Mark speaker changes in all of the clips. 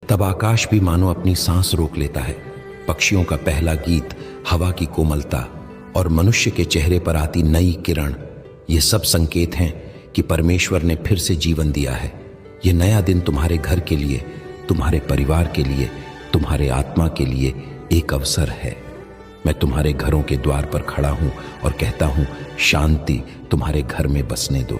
Speaker 1: तब आकाश भी मानो अपनी सांस रोक लेता है। पक्षियों का पहला गीत, हवा की कोमलता और मनुष्य के चेहरे पर आती नई किरण, ये सब संकेत हैं कि परमेश्वर ने फिर से जीवन दिया है। ये नया दिन तुम्हारे घर के लिए, तुम्हारे परिवार के लिए, तुम्हारे आत्मा के लिए एक अवसर है। मैं तुम्हारे घरों के द्वार पर खड़ा हूं और कहता हूं, शांति तुम्हारे घर में बसने दो,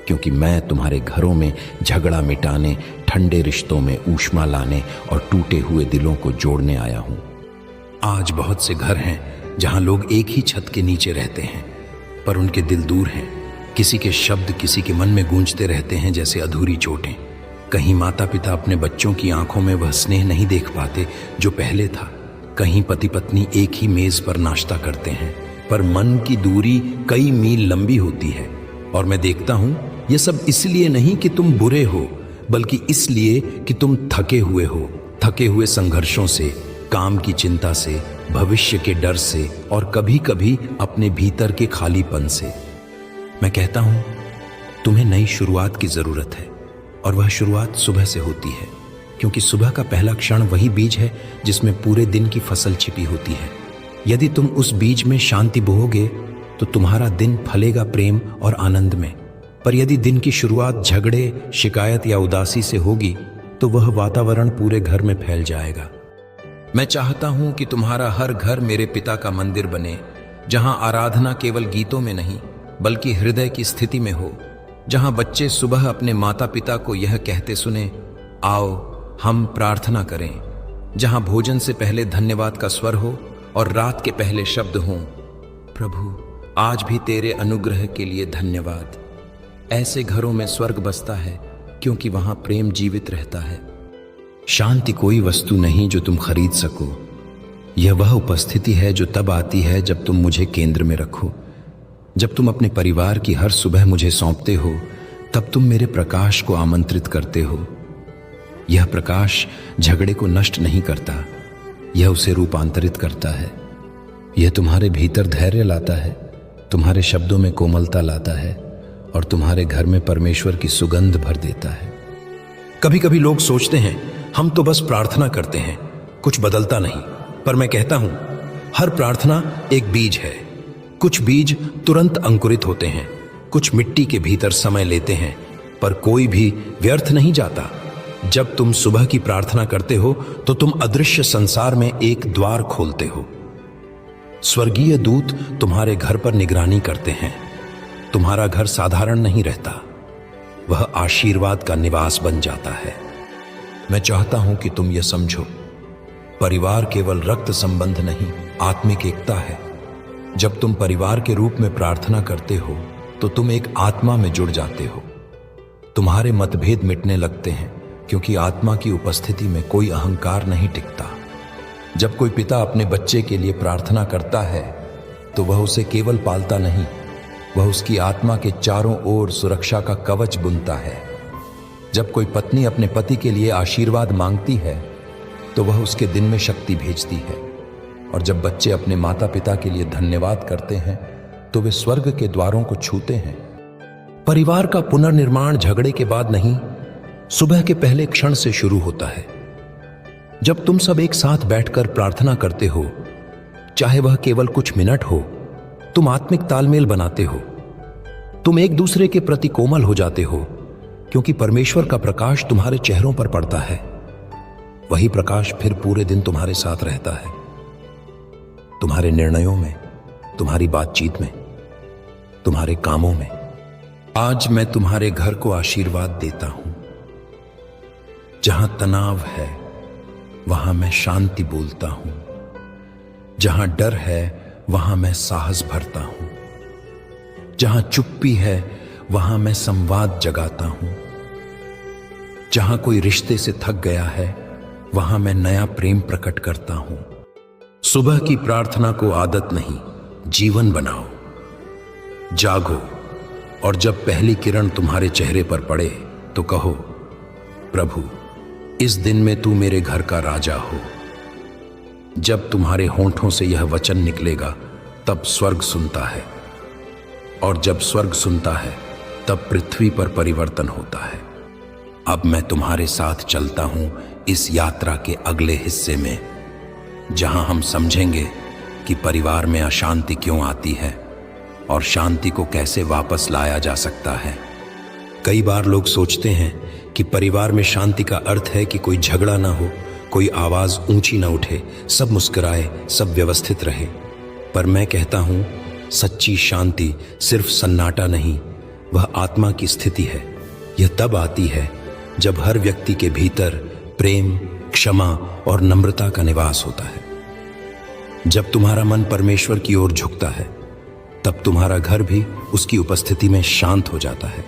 Speaker 1: क्योंकि मैं तुम्हारे घरों में झगड़ा मिटाने, ठंडे रिश्तों में ऊष्मा लाने और टूटे हुए दिलों को जोड़ने आया हूं। आज बहुत से घर हैं जहां लोग एक ही छत के नीचे रहते हैं, पर उनके दिल दूर हैं। किसी के शब्द किसी के मन में गूंजते रहते हैं जैसे अधूरी चोटें। कहीं माता पिता अपने बच्चों की आंखों में वह स्नेह नहीं देख पाते जो पहले था। कहीं पति पत्नी एक ही मेज पर नाश्ता करते हैं, पर मन की दूरी कई मील लंबी होती है। और मैं देखता हूं, यह सब इसलिए नहीं कि तुम बुरे हो, बल्कि इसलिए कि तुम थके हुए हो। थके हुए संघर्षों से, काम की चिंता से, भविष्य के डर से और कभी कभी अपने भीतर के खालीपन से। मैं कहता हूं, तुम्हें नई शुरुआत की जरूरत है, और वह शुरुआत सुबह से होती है, क्योंकि सुबह का पहला क्षण वही बीज है जिसमें पूरे दिन की फसल छिपी होती है। यदि तुम उस बीज में शांति बोओगे तो तुम्हारा दिन फलेगा प्रेम और आनंद में। पर यदि दिन की शुरुआत झगड़े, शिकायत या उदासी से होगी तो वह वातावरण पूरे घर में फैल जाएगा। मैं चाहता हूं कि तुम्हारा हर घर मेरे पिता का मंदिर बने, जहां आराधना केवल गीतों में नहीं बल्कि हृदय की स्थिति में हो। जहां बच्चे सुबह अपने माता पिता को यह कहते सुने, आओ हम प्रार्थना करें। जहां भोजन से पहले धन्यवाद का स्वर हो और रात के पहले शब्द हों, प्रभु आज भी तेरे अनुग्रह के लिए धन्यवाद। ऐसे घरों में स्वर्ग बसता है, क्योंकि वहां प्रेम जीवित रहता है। शांति कोई वस्तु नहीं जो तुम खरीद सको। यह वह उपस्थिति है जो तब आती है जब तुम मुझे केंद्र में रखो। जब तुम अपने परिवार की हर सुबह मुझे सौंपते हो, तब तुम मेरे प्रकाश को आमंत्रित करते हो। यह प्रकाश झगड़े को नष्ट नहीं करता, यह उसे रूपांतरित करता है। यह तुम्हारे भीतर धैर्य लाता है, तुम्हारे शब्दों में कोमलता लाता है और तुम्हारे घर में परमेश्वर की सुगंध भर देता है। कभी कभी लोग सोचते हैं, हम तो बस प्रार्थना करते हैं, कुछ बदलता नहीं। पर मैं कहता हूं, हर प्रार्थना एक बीज है। कुछ बीज तुरंत अंकुरित होते हैं, कुछ मिट्टी के भीतर समय लेते हैं, पर कोई भी व्यर्थ नहीं जाता। जब तुम सुबह की प्रार्थना करते हो तो तुम अदृश्य संसार में एक द्वार खोलते हो। स्वर्गीय दूत तुम्हारे घर पर निगरानी करते हैं। तुम्हारा घर साधारण नहीं रहता, वह आशीर्वाद का निवास बन जाता है। मैं चाहता हूं कि तुम यह समझो, परिवार केवल रक्त संबंध नहीं, आत्मिक एकता है। जब तुम परिवार के रूप में प्रार्थना करते हो तो तुम एक आत्मा में जुड़ जाते हो। तुम्हारे मतभेद मिटने लगते हैं, क्योंकि आत्मा की उपस्थिति में कोई अहंकार नहीं टिकता। जब कोई पिता अपने बच्चे के लिए प्रार्थना करता है तो वह उसे केवल पालता नहीं, वह उसकी आत्मा के चारों ओर सुरक्षा का कवच बुनता है। जब कोई पत्नी अपने पति के लिए आशीर्वाद मांगती है तो वह उसके दिन में शक्ति भेजती है। और जब बच्चे अपने माता पिता के लिए धन्यवाद करते हैं तो वे स्वर्ग के द्वारों को छूते हैं। परिवार का पुनर्निर्माण झगड़े के बाद नहीं, सुबह के पहले क्षण से शुरू होता है। जब तुम सब एक साथ बैठकर प्रार्थना करते हो, चाहे वह केवल कुछ मिनट हो, तुम आत्मिक तालमेल बनाते हो। तुम एक दूसरे के प्रति कोमल हो जाते हो, क्योंकि परमेश्वर का प्रकाश तुम्हारे चेहरों पर पड़ता है। वही प्रकाश फिर पूरे दिन तुम्हारे साथ रहता है, तुम्हारे निर्णयों में, तुम्हारी बातचीत में, तुम्हारे कामों में। आज मैं तुम्हारे घर को आशीर्वाद देता हूं। जहां तनाव है वहां मैं शांति बोलता हूं, जहां डर है वहां मैं साहस भरता हूं, जहां चुप्पी है वहां मैं संवाद जगाता हूं, जहां कोई रिश्ते से थक गया है वहां मैं नया प्रेम प्रकट करता हूं। सुबह की प्रार्थना को आदत नहीं, जीवन बनाओ। जागो, और जब पहली किरण तुम्हारे चेहरे पर पड़े तो कहो, प्रभु इस दिन में तू मेरे घर का राजा हो। जब तुम्हारे होंठों से यह वचन निकलेगा तब स्वर्ग सुनता है, और जब स्वर्ग सुनता है तब पृथ्वी पर परिवर्तन होता है। अब मैं तुम्हारे साथ चलता हूं इस यात्रा के अगले हिस्से में, जहां हम समझेंगे कि परिवार में अशांति क्यों आती है और शांति को कैसे वापस लाया जा सकता है। कई बार लोग सोचते हैं कि परिवार में शांति का अर्थ है कि कोई झगड़ा ना हो, कोई आवाज ऊंची ना उठे, सब मुस्कुराए, सब व्यवस्थित रहे। पर मैं कहता हूं, सच्ची शांति सिर्फ सन्नाटा नहीं, वह आत्मा की स्थिति है। यह तब आती है जब हर व्यक्ति के भीतर प्रेम, क्षमा और नम्रता का निवास होता है। जब तुम्हारा मन परमेश्वर की ओर झुकता है, तब तुम्हारा घर भी उसकी उपस्थिति में शांत हो जाता है।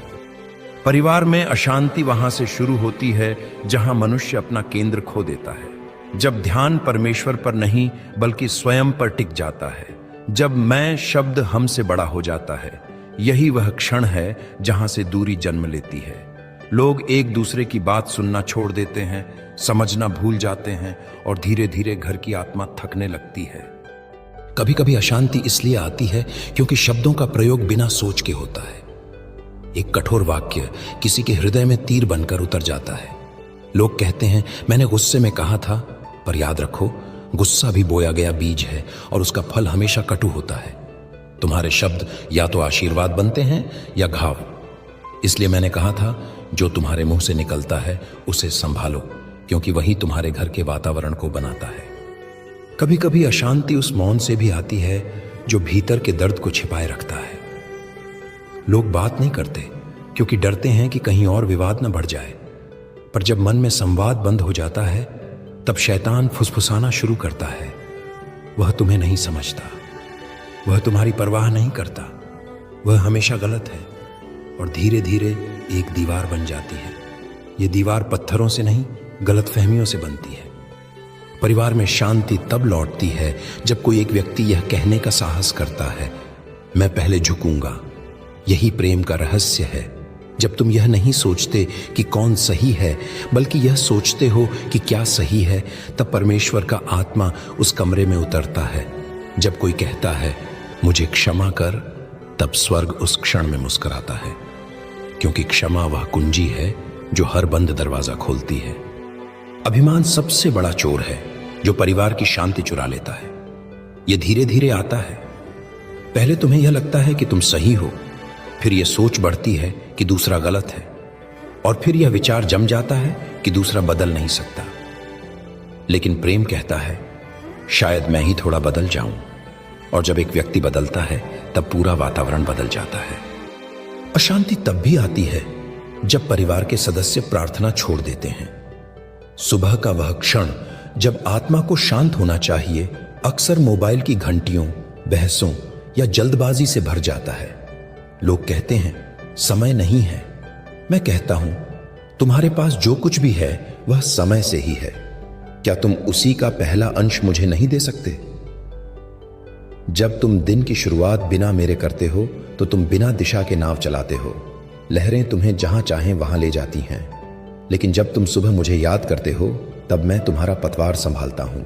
Speaker 1: परिवार में अशांति वहां से शुरू होती है जहां मनुष्य अपना केंद्र खो देता है। जब ध्यान परमेश्वर पर नहीं बल्कि स्वयं पर टिक जाता है, जब मैं शब्द हमसे बड़ा हो जाता है, यही वह क्षण है जहां से दूरी जन्म लेती है। लोग एक दूसरे की बात सुनना छोड़ देते हैं, समझना भूल जाते हैं और धीरे धीरे घर की आत्मा थकने लगती है। कभी कभी अशांति इसलिए आती है क्योंकि शब्दों का प्रयोग बिना सोच के होता है। एक कठोर वाक्य किसी के हृदय में तीर बनकर उतर जाता है। लोग कहते हैं, मैंने गुस्से में कहा था, पर याद रखो, गुस्सा भी बोया गया बीज है और उसका फल हमेशा कटु होता है। तुम्हारे शब्द या तो आशीर्वाद बनते हैं या घाव। इसलिए मैंने कहा था, जो तुम्हारे मुंह से निकलता है उसे संभालो, क्योंकि वही तुम्हारे घर के वातावरण को बनाता है। कभी कभी अशांति उस मौन से भी आती है जो भीतर के दर्द को छिपाए रखता है। लोग बात नहीं करते क्योंकि डरते हैं कि कहीं और विवाद न बढ़ जाए। पर जब मन में संवाद बंद हो जाता है, तब शैतान फुसफुसाना शुरू करता है। वह तुम्हें नहीं समझता, वह तुम्हारी परवाह नहीं करता, वह हमेशा गलत है। और धीरे धीरे एक दीवार बन जाती है। यह दीवार पत्थरों से नहीं, गलतफहमियों से बनती है। परिवार में शांति तब लौटती है जब कोई एक व्यक्ति यह कहने का साहस करता है, मैं पहले झुकूंगा। यही प्रेम का रहस्य है। जब तुम यह नहीं सोचते कि कौन सही है, बल्कि यह सोचते हो कि क्या सही है, तब परमेश्वर का आत्मा उस कमरे में उतरता है। जब कोई कहता है, मुझे क्षमा कर, तब स्वर्ग उस क्षण में मुस्कुराता है, क्योंकि क्षमा वह कुंजी है जो हर बंद दरवाजा खोलती है। अभिमान सबसे बड़ा चोर है जो परिवार की शांति चुरा लेता है। यह धीरे धीरे आता है। पहले तुम्हें यह लगता है कि तुम सही हो, फिर यह सोच बढ़ती है कि दूसरा गलत है, और फिर यह विचार जम जाता है कि दूसरा बदल नहीं सकता। लेकिन प्रेम कहता है, शायद मैं ही थोड़ा बदल जाऊं। और जब एक व्यक्ति बदलता है, तब पूरा वातावरण बदल जाता है। अशांति तब भी आती है जब परिवार के सदस्य प्रार्थना छोड़ देते हैं। सुबह का वह क्षण जब आत्मा को शांत होना चाहिए, अक्सर मोबाइल की घंटियों, बहसों या जल्दबाजी से भर जाता है। लोग कहते हैं, समय नहीं है। मैं कहता हूं, तुम्हारे पास जो कुछ भी है वह समय से ही है। क्या तुम उसी का पहला अंश मुझे नहीं दे सकते? जब तुम दिन की शुरुआत बिना मेरे करते हो, तो तुम बिना दिशा के नाव चलाते हो। लहरें तुम्हें जहां चाहें वहां ले जाती हैं, लेकिन जब तुम सुबह मुझे याद करते हो, तब मैं तुम्हारा पतवार संभालता हूं।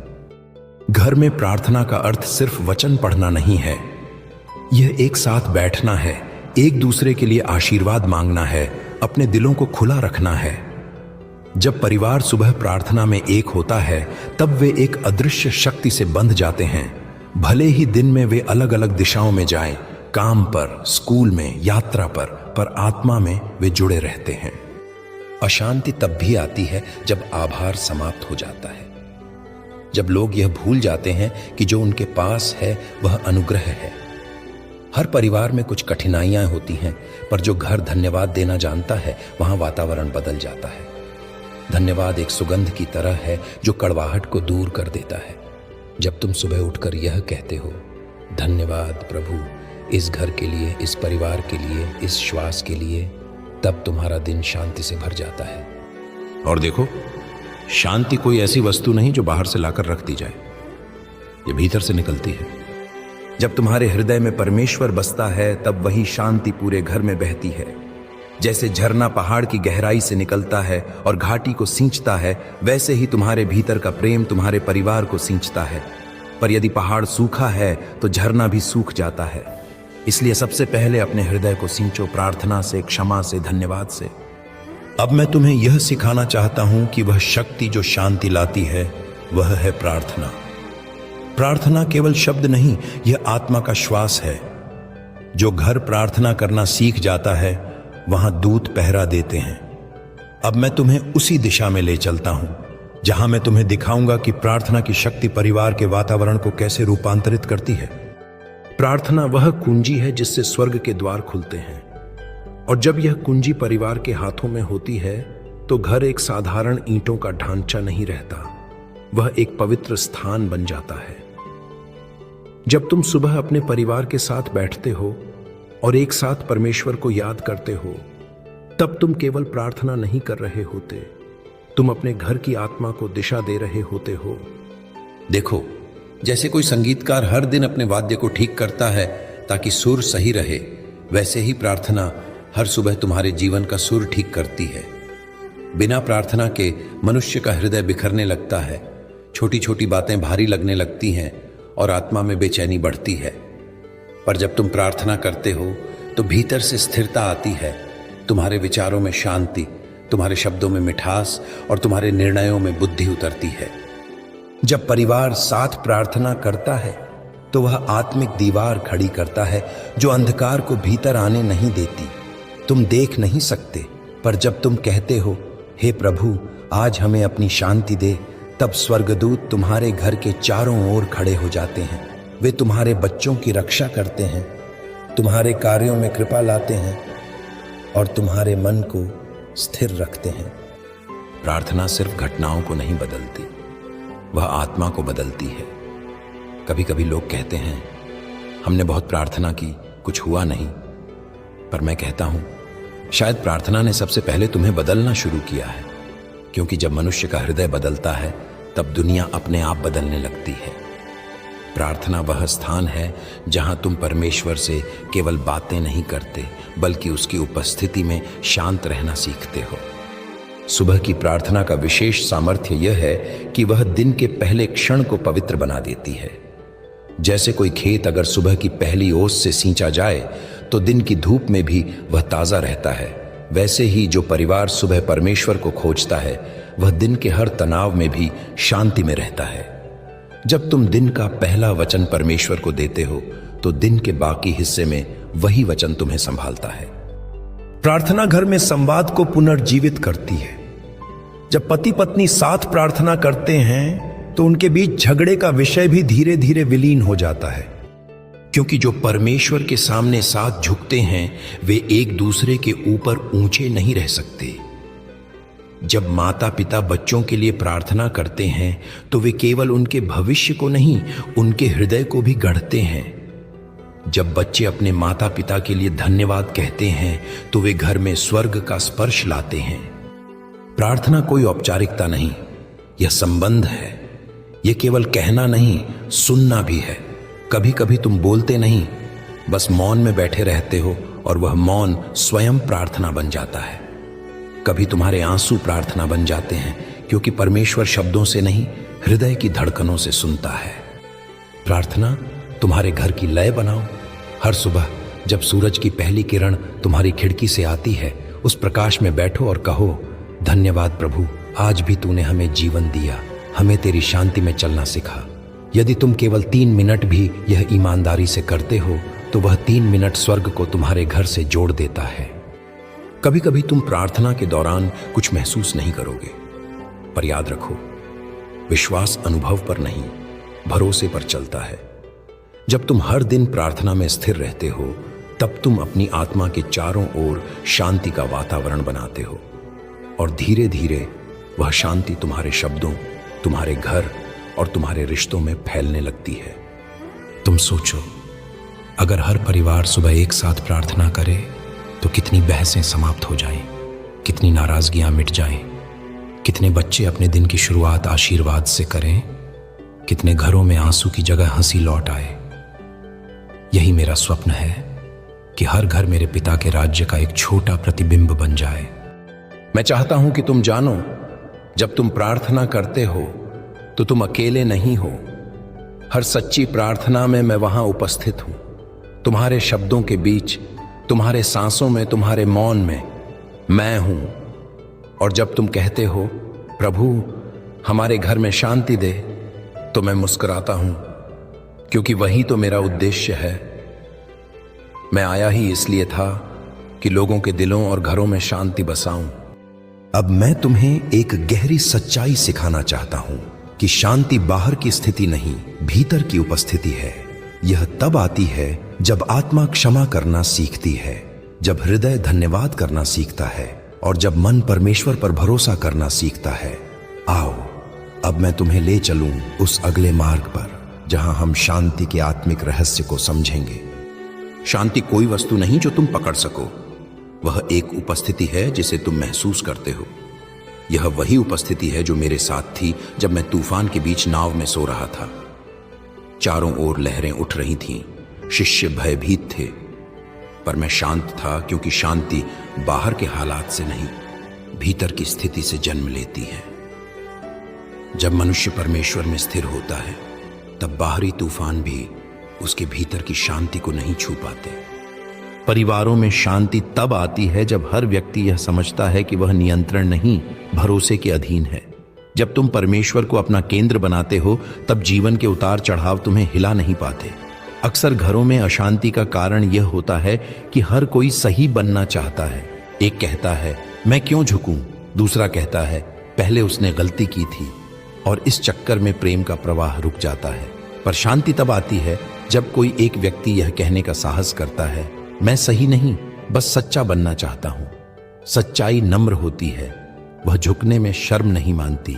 Speaker 1: घर में प्रार्थना का अर्थ सिर्फ वचन पढ़ना नहीं है। यह एक साथ बैठना है, एक दूसरे के लिए आशीर्वाद मांगना है, अपने दिलों को खुला रखना है। जब परिवार सुबह प्रार्थना में एक होता है, तब वे एक अदृश्य शक्ति से बंध जाते हैं। भले ही दिन में वे अलग अलग दिशाओं में जाएं, काम पर, स्कूल में, यात्रा पर आत्मा में वे जुड़े रहते हैं। अशांति तब भी आती है जब आभार समाप्त हो जाता है। जब लोग यह भूल जाते हैं कि जो उनके पास है वह अनुग्रह है। हर परिवार में कुछ कठिनाइयां होती हैं, पर जो घर धन्यवाद देना जानता है, वहां वातावरण बदल जाता है। धन्यवाद एक सुगंध की तरह है जो कड़वाहट को दूर कर देता है। जब तुम सुबह उठकर यह कहते हो, धन्यवाद प्रभु इस घर के लिए, इस परिवार के लिए, इस श्वास के लिए, तब तुम्हारा दिन शांति से भर जाता है। और देखो, शांति कोई ऐसी वस्तु नहीं जो बाहर से लाकर रख दी जाए, ये भीतर से निकलती है। जब तुम्हारे हृदय में परमेश्वर बसता है, तब वही शांति पूरे घर में बहती है। जैसे झरना पहाड़ की गहराई से निकलता है और घाटी को सींचता है, वैसे ही तुम्हारे भीतर का प्रेम तुम्हारे परिवार को सींचता है। पर यदि पहाड़ सूखा है तो झरना भी सूख जाता है। इसलिए सबसे पहले अपने हृदय को सींचो, प्रार्थना से, क्षमा से, धन्यवाद से। अब मैं तुम्हें यह सिखाना चाहता हूं कि वह शक्ति जो शांति लाती है वह है प्रार्थना। प्रार्थना केवल शब्द नहीं, यह आत्मा का श्वास है। जो घर प्रार्थना करना सीख जाता है वहां दूत पहरा देते हैं। अब मैं तुम्हें उसी दिशा में ले चलता हूं जहां मैं तुम्हें दिखाऊंगा कि प्रार्थना की शक्ति परिवार के वातावरण को कैसे रूपांतरित करती है। प्रार्थना वह कुंजी है जिससे स्वर्ग के द्वार खुलते हैं, और जब यह कुंजी परिवार के हाथों में होती है तो घर एक साधारण ईंटों का ढांचा नहीं रहता, वह एक पवित्र स्थान बन जाता है। जब तुम सुबह अपने परिवार के साथ बैठते हो और एक साथ परमेश्वर को याद करते हो, तब तुम केवल प्रार्थना नहीं कर रहे होते, तुम अपने घर की आत्मा को दिशा दे रहे होते हो। देखो, जैसे कोई संगीतकार हर दिन अपने वाद्य को ठीक करता है ताकि सुर सही रहे, वैसे ही प्रार्थना हर सुबह तुम्हारे जीवन का सुर ठीक करती है। बिना प्रार्थना के मनुष्य का हृदय बिखरने लगता है, छोटी छोटी बातें भारी लगने लगती हैं और आत्मा में बेचैनी बढ़ती है। पर जब तुम प्रार्थना करते हो तो भीतर से स्थिरता आती है, तुम्हारे विचारों में शांति, तुम्हारे शब्दों में मिठास और तुम्हारे निर्णयों में बुद्धि उतरती है। जब परिवार साथ प्रार्थना करता है तो वह आत्मिक दीवार खड़ी करता है जो अंधकार को भीतर आने नहीं देती। तुम देख नहीं सकते, पर जब तुम कहते हो, हे प्रभु आज हमें अपनी शांति दे, तब स्वर्गदूत तुम्हारे घर के चारों ओर खड़े हो जाते हैं। वे तुम्हारे बच्चों की रक्षा करते हैं, तुम्हारे कार्यों में कृपा लाते हैं और तुम्हारे मन को स्थिर रखते हैं। प्रार्थना सिर्फ घटनाओं को नहीं बदलती, वह आत्मा को बदलती है। कभी कभी लोग कहते हैं, हमने बहुत प्रार्थना की, कुछ हुआ नहीं। पर मैं कहता हूं, शायद प्रार्थना ने सबसे पहले तुम्हें बदलना शुरू किया है, क्योंकि जब मनुष्य का हृदय बदलता है तब दुनिया अपने आप बदलने लगती है। प्रार्थना वह स्थान है जहां तुम परमेश्वर से केवल बातें नहीं करते, बल्कि उसकी उपस्थिति में शांत रहना सीखते हो। सुबह की प्रार्थना का विशेष सामर्थ्य यह है कि वह दिन के पहले क्षण को पवित्र बना देती है। जैसे कोई खेत अगर सुबह की पहली ओस से सींचा जाए तो दिन की धूप में भी वह ताजा रहता है, वैसे ही जो परिवार सुबह परमेश्वर को खोजता है वह दिन के हर तनाव में भी शांति में रहता है। जब तुम दिन का पहला वचन परमेश्वर को देते हो तो दिन के बाकी हिस्से में वही वचन तुम्हें संभालता है। प्रार्थना घर में संवाद को पुनर्जीवित करती है। जब पति पत्नी साथ प्रार्थना करते हैं तो उनके बीच झगड़े का विषय भी धीरे धीरे विलीन हो जाता है, क्योंकि जो परमेश्वर के सामने साथ झुकते हैं वे एक दूसरे के ऊपर ऊंचे नहीं रह सकते। जब माता पिता बच्चों के लिए प्रार्थना करते हैं तो वे केवल उनके भविष्य को नहीं, उनके हृदय को भी गढ़ते हैं। जब बच्चे अपने माता पिता के लिए धन्यवाद कहते हैं तो वे घर में स्वर्ग का स्पर्श लाते हैं। प्रार्थना कोई औपचारिकता नहीं, यह संबंध है। यह केवल कहना नहीं, सुनना भी है। कभी कभी तुम बोलते नहीं, बस मौन में बैठे रहते हो और वह मौन स्वयं प्रार्थना बन जाता है। कभी तुम्हारे आंसू प्रार्थना बन जाते हैं, क्योंकि परमेश्वर शब्दों से नहीं, हृदय की धड़कनों से सुनता है। प्रार्थना तुम्हारे घर की लय बनाओ। हर सुबह जब सूरज की पहली किरण तुम्हारी खिड़की से आती है, उस प्रकाश में बैठो और कहो, धन्यवाद प्रभु, आज भी तूने हमें जीवन दिया, हमें तेरी शांति में चलना सिखा। यदि तुम केवल 3 मिनट भी यह ईमानदारी से करते हो तो वह 3 मिनट स्वर्ग को तुम्हारे घर से जोड़ देता है। कभी कभी तुम प्रार्थना के दौरान कुछ महसूस नहीं करोगे, पर याद रखो, विश्वास अनुभव पर नहीं, भरोसे पर चलता है। जब तुम हर दिन प्रार्थना में स्थिर रहते हो तब तुम अपनी आत्मा के चारों ओर शांति का वातावरण बनाते हो, और धीरे धीरे वह शांति तुम्हारे शब्दों, तुम्हारे घर और तुम्हारे रिश्तों में फैलने लगती है। तुम सोचो, अगर हर परिवार सुबह एक साथ प्रार्थना करे तो कितनी बहसें समाप्त हो जाएं, कितनी नाराजगियां मिट जाएं, कितने बच्चे अपने दिन की शुरुआत आशीर्वाद से करें, कितने घरों में आंसू की जगह हंसी लौट आए। यही मेरा स्वप्न है कि हर घर मेरे पिता के राज्य का एक छोटा प्रतिबिंब बन जाए। मैं चाहता हूं कि तुम जानो, जब तुम प्रार्थना करते हो तो तुम अकेले नहीं हो। हर सच्ची प्रार्थना में मैं वहां उपस्थित हूं, तुम्हारे शब्दों के बीच, तुम्हारे सांसों में, तुम्हारे मौन में। मैं हूं, और जब तुम कहते हो प्रभु हमारे घर में शांति दे, तो मैं मुस्कुराता हूं, क्योंकि वही तो मेरा उद्देश्य है। मैं आया ही इसलिए था कि लोगों के दिलों और घरों में शांति बसाऊं। अब मैं तुम्हें एक गहरी सच्चाई सिखाना चाहता हूं कि शांति बाहर की स्थिति नहीं, भीतर की उपस्थिति है। यह तब आती है जब आत्मा क्षमा करना सीखती है, जब हृदय धन्यवाद करना सीखता है और जब मन परमेश्वर पर भरोसा करना सीखता है। आओ अब मैं तुम्हें ले चलूं उस अगले मार्ग पर जहां हम शांति के आत्मिक रहस्य को समझेंगे। शांति कोई वस्तु नहीं जो तुम पकड़ सको, वह एक उपस्थिति है जिसे तुम महसूस करते हो। यह वही उपस्थिति है जो मेरे साथ थी जब मैं तूफान के बीच नाव में सो रहा था। चारों ओर लहरें उठ रही थीं, शिष्य भयभीत थे, पर मैं शांत था, क्योंकि शांति बाहर के हालात से नहीं, भीतर की स्थिति से जन्म लेती है। जब मनुष्य परमेश्वर में स्थिर होता है, तब बाहरी तूफान भी उसके भीतर की शांति को नहीं छू पाते। परिवारों में शांति तब आती है जब हर व्यक्ति यह समझता है कि वह नियंत्रण नहीं, भरोसे के अधीन है। जब तुम परमेश्वर को अपना केंद्र बनाते हो, तब जीवन के उतार चढ़ाव तुम्हें हिला नहीं पाते। अक्सर घरों में अशांति का कारण यह होता है कि हर कोई सही बनना चाहता है। एक कहता है मैं क्यों झुकूं, दूसरा कहता है पहले उसने गलती की थी, और इस चक्कर में प्रेम का प्रवाह रुक जाता है। पर शांति तब आती है जब कोई एक व्यक्ति यह कहने का साहस करता है मैं सही नहीं, बस सच्चा बनना चाहता हूं। सच्चाई नम्र होती है, वह झुकने में शर्म नहीं मानती।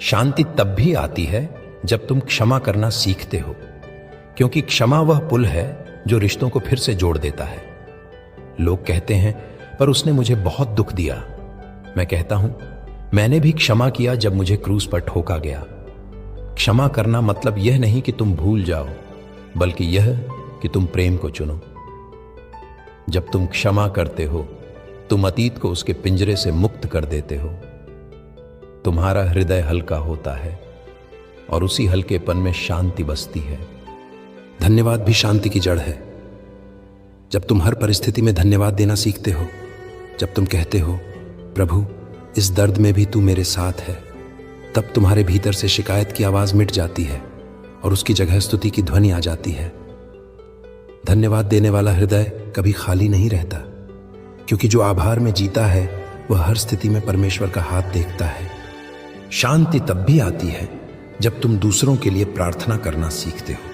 Speaker 1: शांति तब भी आती है जब तुम क्षमा करना सीखते हो, क्योंकि क्षमा वह पुल है जो रिश्तों को फिर से जोड़ देता है। लोग कहते हैं पर उसने मुझे बहुत दुख दिया। मैं कहता हूं मैंने भी क्षमा किया जब मुझे क्रूस पर ठोका गया। क्षमा करना मतलब यह नहीं कि तुम भूल जाओ, बल्कि यह कि तुम प्रेम को चुनो। जब तुम क्षमा करते हो, तुम अतीत को उसके पिंजरे से मुक्त कर देते हो। तुम्हारा हृदय हल्का होता है और उसी हल्केपन में शांति बसती है। धन्यवाद भी शांति की जड़ है। जब तुम हर परिस्थिति में धन्यवाद देना सीखते हो, जब तुम कहते हो प्रभु इस दर्द में भी तू मेरे साथ है, तब तुम्हारे भीतर से शिकायत की आवाज मिट जाती है और उसकी जगह स्तुति की ध्वनि आ जाती है। धन्यवाद देने वाला हृदय कभी खाली नहीं रहता, क्योंकि जो आभार में जीता है वह हर स्थिति में परमेश्वर का हाथ देखता है। शांति तब भी आती है जब तुम दूसरों के लिए प्रार्थना करना सीखते हो।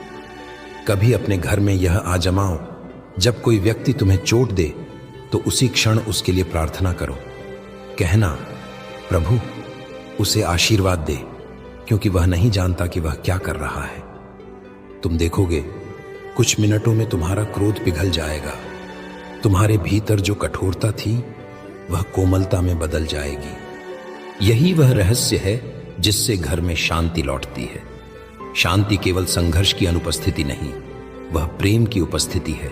Speaker 1: कभी अपने घर में यह आजमाओ, जब कोई व्यक्ति तुम्हें चोट दे तो उसी क्षण उसके लिए प्रार्थना करो। कहना प्रभु उसे आशीर्वाद दे, क्योंकि वह नहीं जानता कि वह क्या कर रहा है। तुम देखोगे कुछ मिनटों में तुम्हारा क्रोध पिघल जाएगा। तुम्हारे भीतर जो कठोरता थी वह कोमलता में बदल जाएगी। यही वह रहस्य है जिससे घर में शांति लौटती है। शांति केवल संघर्ष की अनुपस्थिति नहीं, वह प्रेम की उपस्थिति है।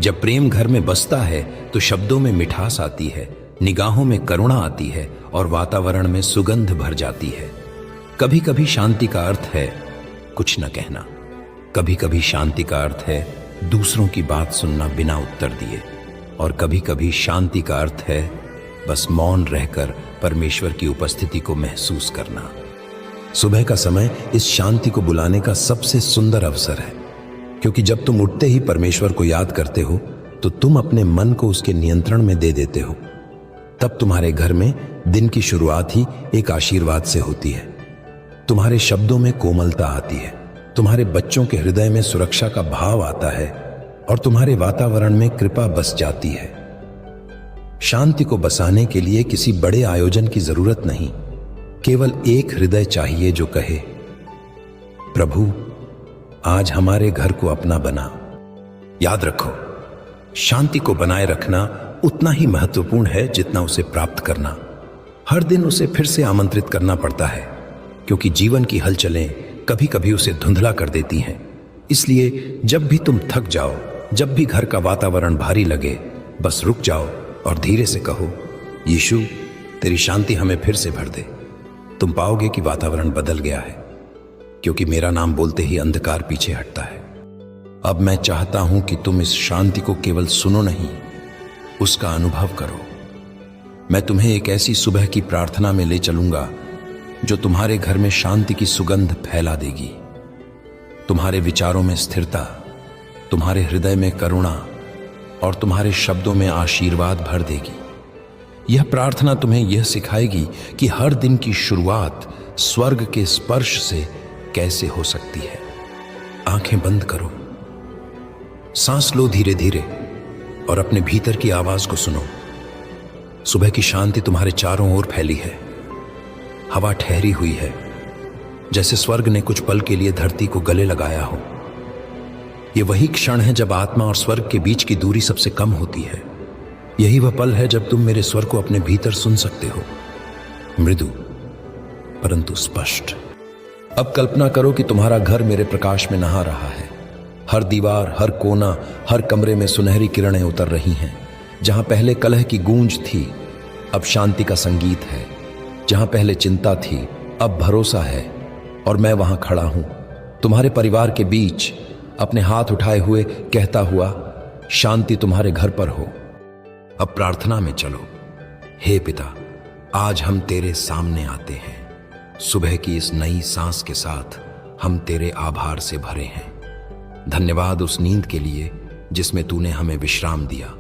Speaker 1: जब प्रेम घर में बसता है तो शब्दों में मिठास आती है, निगाहों में करुणा आती है और वातावरण में सुगंध भर जाती है। कभी कभी शांति का अर्थ है कुछ न कहना, कभी कभी शांति का अर्थ है दूसरों की बात सुनना बिना उत्तर दिए, और कभी कभी शांति का अर्थ है बस मौन रहकर परमेश्वर की उपस्थिति को महसूस करना। सुबह का समय इस शांति को बुलाने का सबसे सुंदर अवसर है, क्योंकि जब तुम उठते ही परमेश्वर को याद करते हो तो तुम अपने मन को उसके नियंत्रण में दे देते हो। तब तुम्हारे घर में दिन की शुरुआत ही एक आशीर्वाद से होती है। तुम्हारे शब्दों में कोमलता आती है, तुम्हारे बच्चों के हृदय में सुरक्षा का भाव आता है और तुम्हारे वातावरण में कृपा बस जाती है। शांति को बसाने के लिए किसी बड़े आयोजन की जरूरत नहीं, केवल एक हृदय चाहिए जो कहे प्रभु आज हमारे घर को अपना बना। याद रखो, शांति को बनाए रखना उतना ही महत्वपूर्ण है जितना उसे प्राप्त करना। हर दिन उसे फिर से आमंत्रित करना पड़ता है, क्योंकि जीवन की हलचलें कभी कभी उसे धुंधला कर देती हैं। इसलिए जब भी तुम थक जाओ, जब भी घर का वातावरण भारी लगे, बस रुक जाओ और धीरे से कहो यीशु तेरी शांति हमें फिर से भर दे। तुम पाओगे कि वातावरण बदल गया है, क्योंकि मेरा नाम बोलते ही अंधकार पीछे हटता है। अब मैं चाहता हूं कि तुम इस शांति को केवल सुनो नहीं, उसका अनुभव करो। मैं तुम्हें एक ऐसी सुबह की प्रार्थना में ले चलूंगा जो तुम्हारे घर में शांति की सुगंध फैला देगी, तुम्हारे विचारों में स्थिरता, तुम्हारे हृदय में करुणा और तुम्हारे शब्दों में आशीर्वाद भर देगी। यह प्रार्थना तुम्हें यह सिखाएगी कि हर दिन की शुरुआत स्वर्ग के स्पर्श से कैसे हो सकती है। आंखें बंद करो, सांस लो धीरे धीरे और अपने भीतर की आवाज को सुनो। सुबह की शांति तुम्हारे चारों ओर फैली है। हवा ठहरी हुई है, जैसे स्वर्ग ने कुछ पल के लिए धरती को गले लगाया हो। यह वही क्षण है जब आत्मा और स्वर्ग के बीच की दूरी सबसे कम होती है। यही वह पल है जब तुम मेरे स्वर को अपने भीतर सुन सकते हो, मृदु परंतु स्पष्ट। अब कल्पना करो कि तुम्हारा घर मेरे प्रकाश में नहा रहा है। हर दीवार, हर कोना, हर कमरे में सुनहरी किरणें उतर रही हैं। जहां पहले कलह की गूंज थी, अब शांति का संगीत है। जहां पहले चिंता थी, अब भरोसा है। और मैं वहां खड़ा हूं, तुम्हारे परिवार के बीच, अपने हाथ उठाए हुए, कहता हुआ, शांति तुम्हारे घर पर हो। अब प्रार्थना में चलो। हे पिता, आज हम तेरे सामने आते हैं। सुबह की इस नई सांस के साथ हम तेरे आभार से भरे हैं। धन्यवाद उस नींद के लिए जिसमें तूने हमें विश्राम दिया,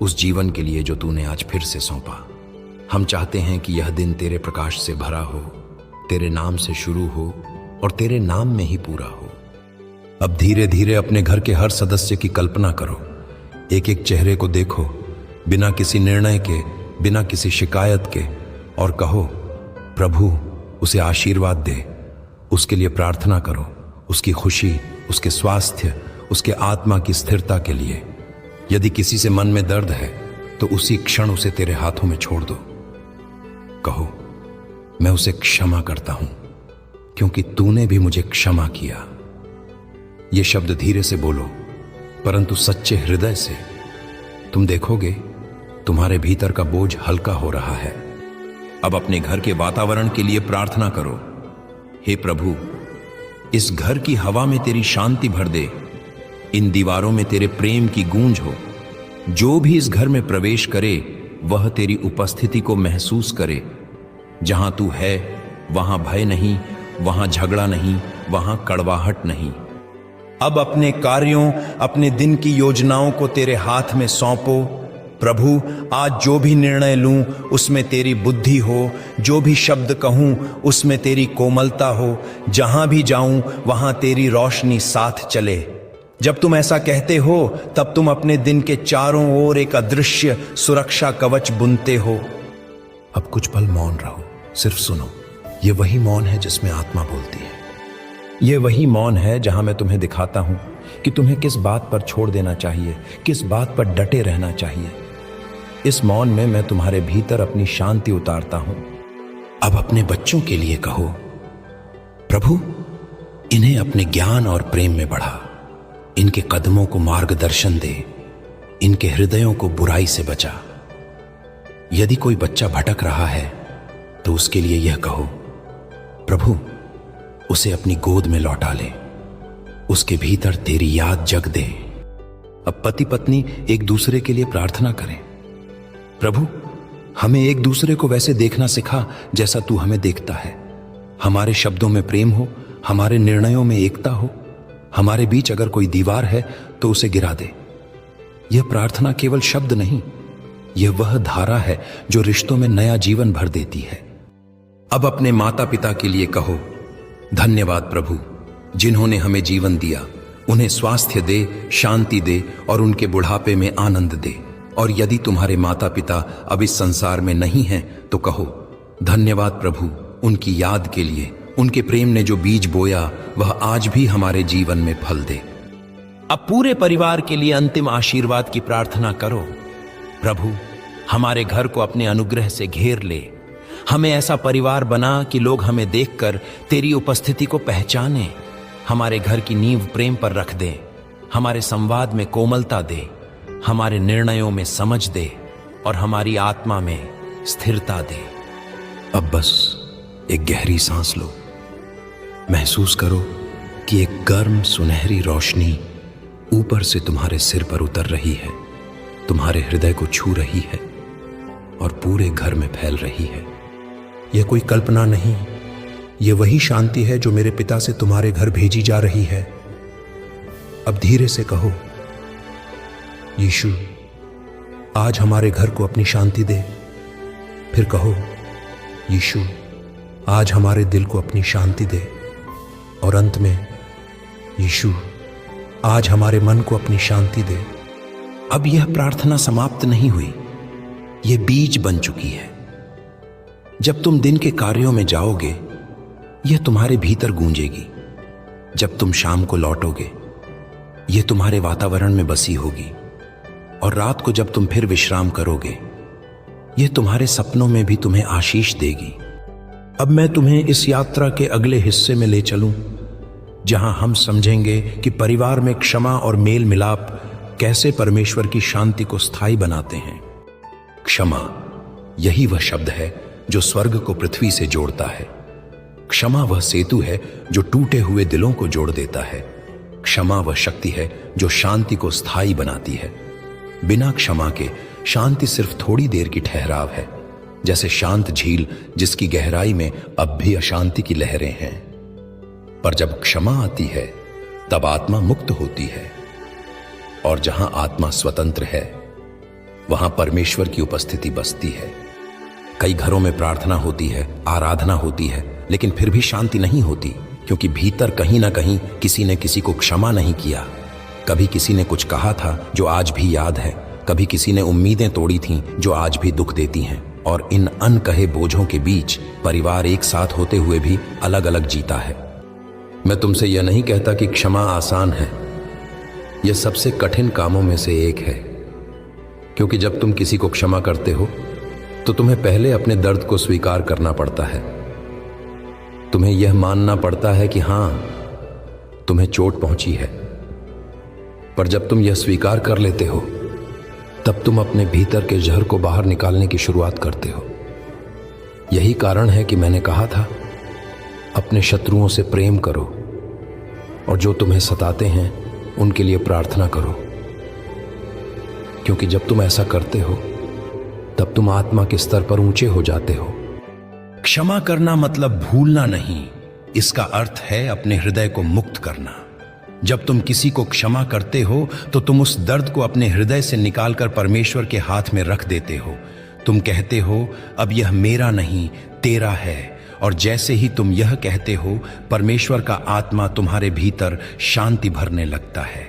Speaker 1: उस जीवन के लिए जो तूने आज फिर से सौंपा। हम चाहते हैं कि यह दिन तेरे प्रकाश से भरा हो, तेरे नाम से शुरू हो और तेरे नाम में ही पूरा हो। अब धीरे धीरे अपने घर के हर सदस्य की कल्पना करो। एक एक चेहरे को देखो, बिना किसी निर्णय के, बिना किसी शिकायत के, और कहो, प्रभु उसे आशीर्वाद दे। उसके लिए प्रार्थना करो, उसकी खुशी, उसके स्वास्थ्य, उसके आत्मा की स्थिरता के लिए। यदि किसी से मन में दर्द है तो उसी क्षण उसे तेरे हाथों में छोड़ दो। कहो, मैं उसे क्षमा करता हूं क्योंकि तूने भी मुझे क्षमा किया। ये शब्द धीरे से बोलो, परंतु सच्चे हृदय से। तुम देखोगे तुम्हारे भीतर का बोझ हल्का हो रहा है। अब अपने घर के वातावरण के लिए प्रार्थना करो। हे प्रभु, इस घर की हवा में तेरी शांति भर दे। इन दीवारों में तेरे प्रेम की गूंज हो। जो भी इस घर में प्रवेश करे वह तेरी उपस्थिति को महसूस करे। जहां तू है वहां भय नहीं, वहां झगड़ा नहीं, वहां कड़वाहट नहीं। अब अपने कार्यों, अपने दिन की योजनाओं को तेरे हाथ में सौंपो। प्रभु, आज जो भी निर्णय लूं उसमें तेरी बुद्धि हो, जो भी शब्द कहूं उसमें तेरी कोमलता हो। जहां भी जाऊं वहां तेरी रोशनी साथ चले। जब तुम ऐसा कहते हो तब तुम अपने दिन के चारों ओर एक अदृश्य सुरक्षा कवच बुनते हो। अब कुछ पल मौन रहो, सिर्फ सुनो। यह वही मौन है जिसमें आत्मा बोलती है। यह वही मौन है जहां मैं तुम्हें दिखाता हूं कि तुम्हें किस बात पर छोड़ देना चाहिए, किस बात पर डटे रहना चाहिए। इस मौन में मैं तुम्हारे भीतर अपनी शांति उतारता हूं। अब अपने बच्चों के लिए कहो, प्रभु इन्हें अपने ज्ञान और प्रेम में बढ़ा। इनके कदमों को मार्गदर्शन दे, इनके हृदयों को बुराई से बचा। यदि कोई बच्चा भटक रहा है तो उसके लिए यह कहो, प्रभु उसे अपनी गोद में लौटा ले, उसके भीतर तेरी याद जग दे। अब पति पत्नी एक दूसरे के लिए प्रार्थना करें। प्रभु हमें एक दूसरे को वैसे देखना सिखा जैसा तू हमें देखता है। हमारे शब्दों में प्रेम हो, हमारे निर्णयों में एकता हो। हमारे बीच अगर कोई दीवार है तो उसे गिरा दे। यह प्रार्थना केवल शब्द नहीं, यह वह धारा है जो रिश्तों में नया जीवन भर देती है। अब अपने माता पिता के लिए कहो, धन्यवाद प्रभु जिन्होंने हमें जीवन दिया। उन्हें स्वास्थ्य दे, शांति दे और उनके बुढ़ापे में आनंद दे। और यदि तुम्हारे माता पिता अब इस संसार में नहीं हैं तो कहो, धन्यवाद प्रभु उनकी याद के लिए। उनके प्रेम ने जो बीज बोया वह आज भी हमारे जीवन में फल दे। अब पूरे परिवार के लिए अंतिम आशीर्वाद की प्रार्थना करो। प्रभु हमारे घर को अपने अनुग्रह से घेर ले। हमें ऐसा परिवार बना कि लोग हमें देखकर तेरी उपस्थिति को पहचाने। हमारे घर की नींव प्रेम पर रख दे, हमारे संवाद में कोमलता दे, हमारे निर्णयों में समझ दे और हमारी आत्मा में स्थिरता दे। अब बस एक गहरी सांस लो। महसूस करो कि एक गर्म सुनहरी रोशनी ऊपर से तुम्हारे सिर पर उतर रही है, तुम्हारे हृदय को छू रही है और पूरे घर में फैल रही है। यह कोई कल्पना नहीं, यह वही शांति है जो मेरे पिता से तुम्हारे घर भेजी जा रही है। अब धीरे से कहो, यीशु आज हमारे घर को अपनी शांति दे। फिर कहो, यीशु आज हमारे दिल को अपनी शांति दे। और अंत में, यीशु आज हमारे मन को अपनी शांति दे। अब यह प्रार्थना समाप्त नहीं हुई, यह बीज बन चुकी है। जब तुम दिन के कार्यों में जाओगे, यह तुम्हारे भीतर गूंजेगी। जब तुम शाम को लौटोगे, यह तुम्हारे वातावरण में बसी होगी। और रात को जब तुम फिर विश्राम करोगे, यह तुम्हारे सपनों में भी तुम्हें आशीष देगी। अब मैं तुम्हें इस यात्रा के अगले हिस्से में ले चलूं, जहां हम समझेंगे कि परिवार में क्षमा और मेल मिलाप कैसे परमेश्वर की शांति को स्थायी बनाते हैं। क्षमा, यही वह शब्द है जो स्वर्ग को पृथ्वी से जोड़ता है। क्षमा वह सेतु है जो टूटे हुए दिलों को जोड़ देता है। क्षमा वह शक्ति है जो शांति को स्थायी बनाती है। बिना क्षमा के शांति सिर्फ थोड़ी देर की ठहराव है, जैसे शांत झील जिसकी गहराई में अब भी अशांति की लहरें हैं। पर जब क्षमा आती है, तब आत्मा मुक्त होती है। और जहां आत्मा स्वतंत्र है, वहां परमेश्वर की उपस्थिति बसती है। कई घरों में प्रार्थना होती है, आराधना होती है, लेकिन फिर भी शांति नहीं होती, क्योंकि भीतर कहीं ना कहीं किसी ने किसी को क्षमा नहीं किया। कभी किसी ने कुछ कहा था जो आज भी याद है, कभी किसी ने उम्मीदें तोड़ी थीं जो आज भी दुख देती हैं। और इन अनकहे बोझों के बीच परिवार एक साथ होते हुए भी अलग अलग जीता है। मैं तुमसे यह नहीं कहता कि क्षमा आसान है, यह सबसे कठिन कामों में से एक है। क्योंकि जब तुम किसी को क्षमा करते हो, तो तुम्हें पहले अपने दर्द को स्वीकार करना पड़ता है। तुम्हें यह मानना पड़ता है कि हां, तुम्हें चोट पहुंची है। पर जब तुम यह स्वीकार कर लेते हो, तब तुम अपने भीतर के जहर को बाहर निकालने की शुरुआत करते हो। यही कारण है कि मैंने कहा था, अपने शत्रुओं से प्रेम करो और जो तुम्हें सताते हैं उनके लिए प्रार्थना करो। क्योंकि जब तुम ऐसा करते हो, तब तुम आत्मा के स्तर पर ऊंचे हो जाते हो। क्षमा करना मतलब भूलना नहीं, इसका अर्थ है अपने हृदय को मुक्त करना। जब तुम किसी को क्षमा करते हो, तो तुम उस दर्द को अपने हृदय से निकालकर परमेश्वर के हाथ में रख देते हो। तुम कहते हो, अब यह मेरा नहीं, तेरा है। और जैसे ही तुम यह कहते हो, परमेश्वर का आत्मा तुम्हारे भीतर शांति भरने लगता है।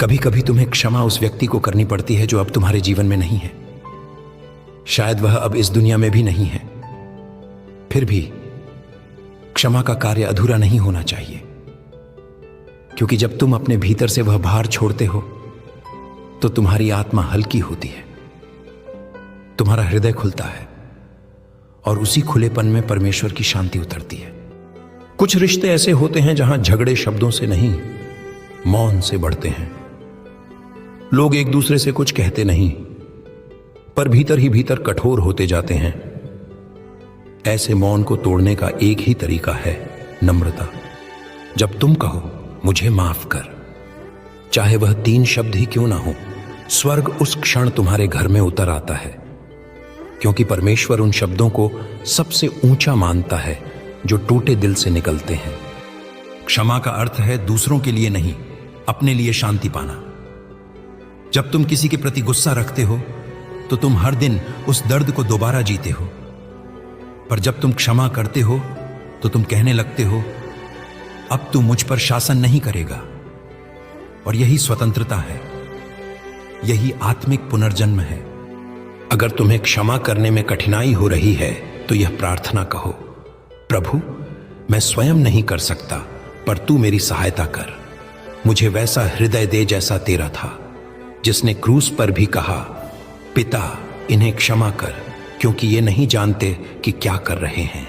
Speaker 1: कभी कभी तुम्हें क्षमा उस व्यक्ति को करनी पड़ती है जो अब तुम्हारे जीवन में नहीं है। शायद वह अब इस दुनिया में भी नहीं है। फिर भी क्षमा का कार्य अधूरा नहीं होना चाहिए, क्योंकि जब तुम अपने भीतर से वह भार छोड़ते हो, तो तुम्हारी आत्मा हल्की होती है, तुम्हारा हृदय खुलता है और उसी खुलेपन में परमेश्वर की शांति उतरती है। कुछ रिश्ते ऐसे होते हैं जहां झगड़े शब्दों से नहीं, मौन से बढ़ते हैं। लोग एक दूसरे से कुछ कहते नहीं, पर भीतर ही भीतर कठोर होते जाते हैं। ऐसे मौन को तोड़ने का एक ही तरीका है, नम्रता। जब तुम कहो, मुझे माफ कर, चाहे वह 3 शब्द ही क्यों ना हो, स्वर्ग उस क्षण तुम्हारे घर में उतर आता है। क्योंकि परमेश्वर उन शब्दों को सबसे ऊंचा मानता है जो टूटे दिल से निकलते हैं। क्षमा का अर्थ है दूसरों के लिए नहीं, अपने लिए शांति पाना। जब तुम किसी के प्रति गुस्सा रखते हो, तो तुम हर दिन उस दर्द को दोबारा जीते हो। पर जब तुम क्षमा करते हो, तो तुम कहने लगते हो, अब तू मुझ पर शासन नहीं करेगा। और यही स्वतंत्रता है, यही आत्मिक पुनर्जन्म है। अगर तुम्हें क्षमा करने में कठिनाई हो रही है, तो यह प्रार्थना कहो, प्रभु, मैं स्वयं नहीं कर सकता, पर तू मेरी सहायता कर। मुझे वैसा हृदय दे जैसा तेरा था, जिसने क्रूस पर भी कहा, पिता, इन्हें क्षमा कर, क्योंकि ये नहीं जानते कि क्या कर रहे हैं।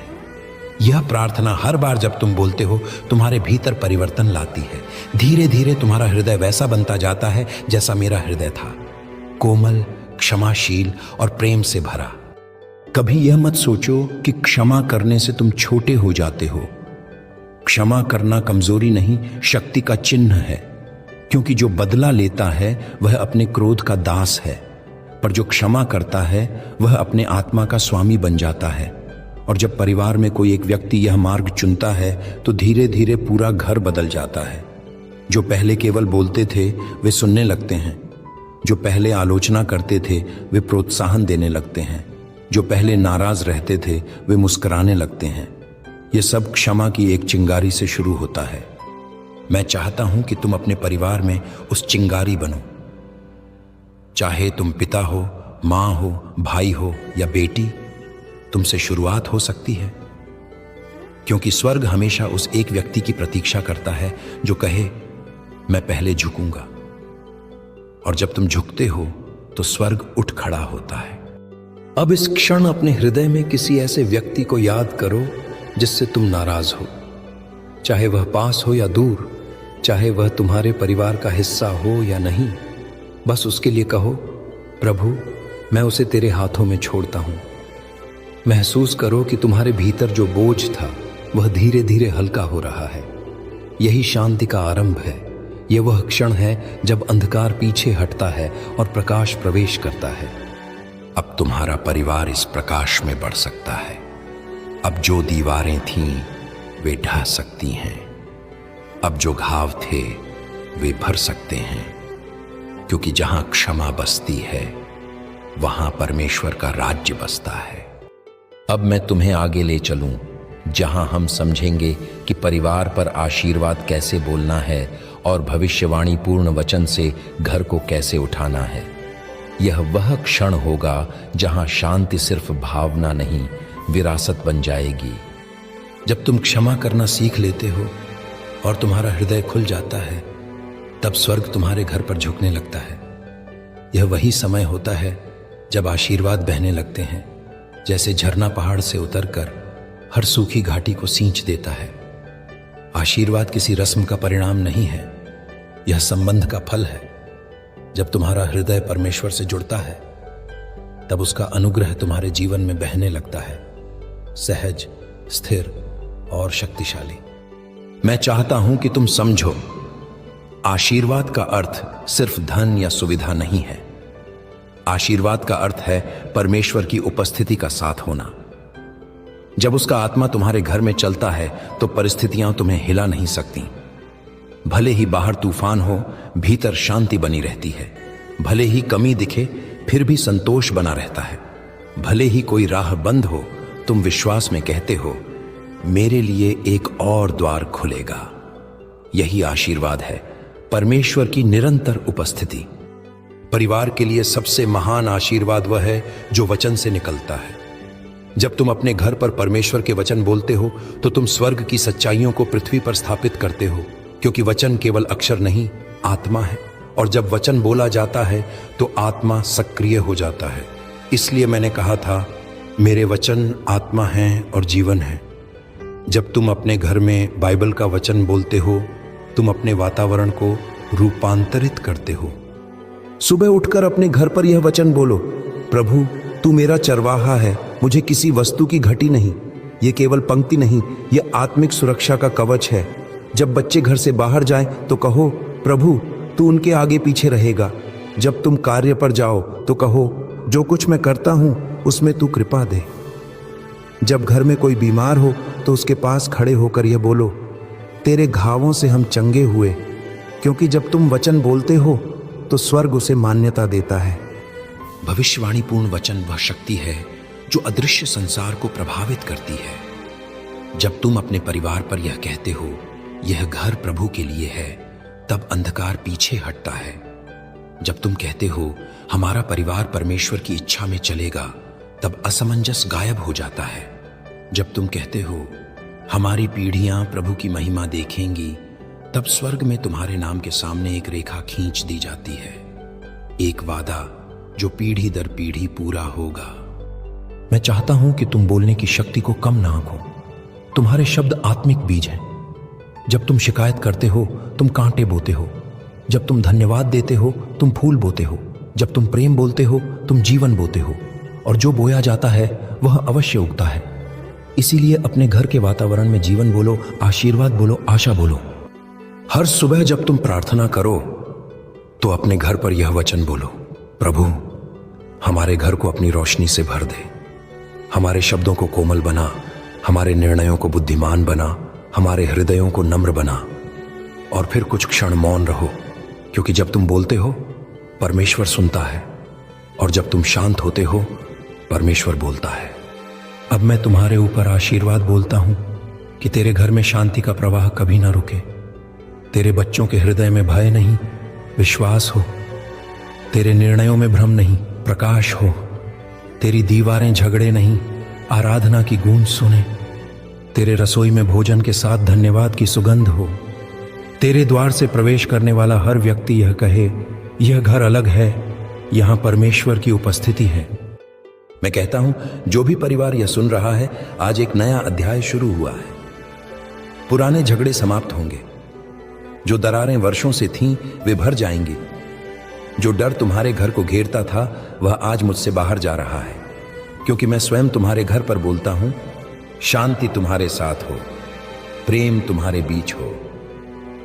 Speaker 1: यह प्रार्थना हर बार जब तुम बोलते हो, तुम्हारे भीतर परिवर्तन लाती है। धीरे धीरे तुम्हारा हृदय वैसा बनता जाता है जैसा मेरा हृदय था, कोमल, क्षमाशील और प्रेम से भरा। कभी यह मत सोचो कि क्षमा करने से तुम छोटे हो जाते हो। क्षमा करना कमजोरी नहीं, शक्ति का चिन्ह है। क्योंकि जो बदला लेता है वह अपने क्रोध का दास है। पर जो क्षमा करता है वह अपने आत्मा का स्वामी बन जाता है। और जब परिवार में कोई एक व्यक्ति यह मार्ग चुनता है तो धीरे धीरे पूरा घर बदल जाता है। जो पहले केवल बोलते थे वे सुनने लगते हैं, जो पहले आलोचना करते थे वे प्रोत्साहन देने लगते हैं, जो पहले नाराज रहते थे वे मुस्कुराने लगते हैं। यह सब क्षमा की एक चिंगारी से शुरू होता है। मैं चाहता हूं कि तुम अपने परिवार में उस चिंगारी बनो। चाहे तुम पिता हो, मां हो, भाई हो या बेटी, तुमसे शुरुआत हो सकती है। क्योंकि स्वर्ग हमेशा उस एक व्यक्ति की प्रतीक्षा करता है जो कहे, मैं पहले झुकूंगा। और जब तुम झुकते हो तो स्वर्ग उठ खड़ा होता है। अब इस क्षण अपने हृदय में किसी ऐसे व्यक्ति को याद करो जिससे तुम नाराज हो, चाहे वह पास हो या दूर, चाहे वह तुम्हारे परिवार का हिस्सा हो या नहीं। बस उसके लिए कहो, प्रभु मैं उसे तेरे हाथों में छोड़ता हूं। महसूस करो कि तुम्हारे भीतर जो बोझ था वह धीरे धीरे हल्का हो रहा है। यही शांति का आरंभ है। यह वह क्षण है जब अंधकार पीछे हटता है और प्रकाश प्रवेश करता है। अब तुम्हारा परिवार इस प्रकाश में बढ़ सकता है। अब जो दीवारें थीं वे ढह सकती हैं। अब जो घाव थे वे भर सकते हैं, क्योंकि जहां क्षमा बसती है वहां परमेश्वर का राज्य बसता है। अब मैं तुम्हें आगे ले चलूं, जहां हम समझेंगे कि परिवार पर आशीर्वाद कैसे बोलना है और भविष्यवाणी पूर्ण वचन से घर को कैसे उठाना है। यह वह क्षण होगा जहां शांति सिर्फ भावना नहीं, विरासत बन जाएगी। जब तुम क्षमा करना सीख लेते हो और तुम्हारा हृदय खुल जाता है, तब स्वर्ग तुम्हारे घर पर झुकने लगता है। यह वही समय होता है जब आशीर्वाद बहने लगते हैं, जैसे झरना पहाड़ से उतरकर हर सूखी घाटी को सींच देता है। आशीर्वाद किसी रस्म का परिणाम नहीं है, यह संबंध का फल है। जब तुम्हारा हृदय परमेश्वर से जुड़ता है, तब उसका अनुग्रह तुम्हारे जीवन में बहने लगता है, सहज, स्थिर और शक्तिशाली। मैं चाहता हूं कि तुम समझो, आशीर्वाद का अर्थ सिर्फ धन या सुविधा नहीं है। आशीर्वाद का अर्थ है परमेश्वर की उपस्थिति का साथ होना। जब उसका आत्मा तुम्हारे घर में चलता है तो परिस्थितियां तुम्हें हिला नहीं सकती। भले ही बाहर तूफान हो, भीतर शांति बनी रहती है। भले ही कमी दिखे, फिर भी संतोष बना रहता है। भले ही कोई राह बंद हो, तुम विश्वास में कहते हो, मेरे लिए एक और द्वार खुलेगा। यही आशीर्वाद है, परमेश्वर की निरंतर उपस्थिति। परिवार के लिए सबसे महान आशीर्वाद वह है जो वचन से निकलता है। जब तुम अपने घर पर परमेश्वर के वचन बोलते हो तो तुम स्वर्ग की सच्चाइयों को पृथ्वी पर स्थापित करते हो, क्योंकि वचन केवल अक्षर नहीं, आत्मा है। और जब वचन बोला जाता है तो आत्मा सक्रिय हो जाता है। इसलिए मैंने कहा था, मेरे वचन आत्मा हैं और जीवन है। जब तुम अपने घर में बाइबल का वचन बोलते हो, तुम अपने वातावरण को रूपांतरित करते हो। सुबह उठकर अपने घर पर यह वचन बोलो, प्रभु तू मेरा चरवाहा है, मुझे किसी वस्तु की घटी नहीं। यह केवल पंक्ति नहीं, यह आत्मिक सुरक्षा का कवच है। जब बच्चे घर से बाहर जाएं तो कहो, प्रभु तू उनके आगे पीछे रहेगा। जब तुम कार्य पर जाओ तो कहो, जो कुछ मैं करता हूं उसमें तू कृपा दे। जब घर में कोई बीमार हो तो उसके पास खड़े होकर यह बोलो, तेरे घावों से हम चंगे हुए। क्योंकि जब तुम वचन बोलते हो तो स्वर्ग उसे मान्यता देता है। भविष्यवाणी पूर्ण वचन वह शक्ति है जो अदृश्य संसार को प्रभावित करती है। जब तुम अपने परिवार पर यह कहते हो, यह घर प्रभु के लिए है, तब अंधकार पीछे हटता है। जब तुम कहते हो, हमारा परिवार परमेश्वर की इच्छा में चलेगा, तब असमंजस गायब हो जाता है। जब तुम कहते हो, हमारी पीढ़ियां प्रभु की महिमा देखेंगी, तब स्वर्ग में तुम्हारे नाम के सामने एक रेखा खींच दी जाती है, एक वादा जो पीढ़ी दर पीढ़ी पूरा होगा। मैं चाहता हूं कि तुम बोलने की शक्ति को कम ना आंको। तुम्हारे शब्द आत्मिक बीज हैं। जब तुम शिकायत करते हो तुम कांटे बोते हो। जब तुम धन्यवाद देते हो तुम फूल बोते हो। जब तुम प्रेम बोलते हो तुम जीवन बोते हो। और जो बोया जाता है वह अवश्य उगता है। इसीलिए अपने घर के वातावरण में जीवन बोलो, आशीर्वाद बोलो, आशा बोलो। हर सुबह जब तुम प्रार्थना करो तो अपने घर पर यह वचन बोलो, प्रभु हमारे घर को अपनी रोशनी से भर दे। हमारे शब्दों को कोमल बना, हमारे निर्णयों को बुद्धिमान बना, हमारे हृदयों को नम्र बना। और फिर कुछ क्षण मौन रहो, क्योंकि जब तुम बोलते हो परमेश्वर सुनता है, और जब तुम शांत होते हो परमेश्वर बोलता है। अब मैं तुम्हारे ऊपर आशीर्वाद बोलता हूं कि तेरे घर में शांति का प्रवाह कभी ना रुके। तेरे बच्चों के हृदय में भय नहीं, विश्वास हो। तेरे निर्णयों में भ्रम नहीं, प्रकाश हो। तेरी दीवारें झगड़े नहीं, आराधना की गूंज सुने। तेरे रसोई में भोजन के साथ धन्यवाद की सुगंध हो। तेरे द्वार से प्रवेश करने वाला हर व्यक्ति यह कहे, यह घर अलग है, यहां परमेश्वर की उपस्थिति है। मैं कहता हूं, जो भी परिवार यह सुन रहा है, आज एक नया अध्याय शुरू हुआ है। पुराने झगड़े समाप्त होंगे। जो दरारें वर्षों से थीं, वे भर जाएंगी। जो डर तुम्हारे घर को घेरता था, वह आज मुझसे बाहर जा रहा है, क्योंकि मैं स्वयं तुम्हारे घर पर बोलता हूं, शांति तुम्हारे साथ हो, प्रेम तुम्हारे बीच हो,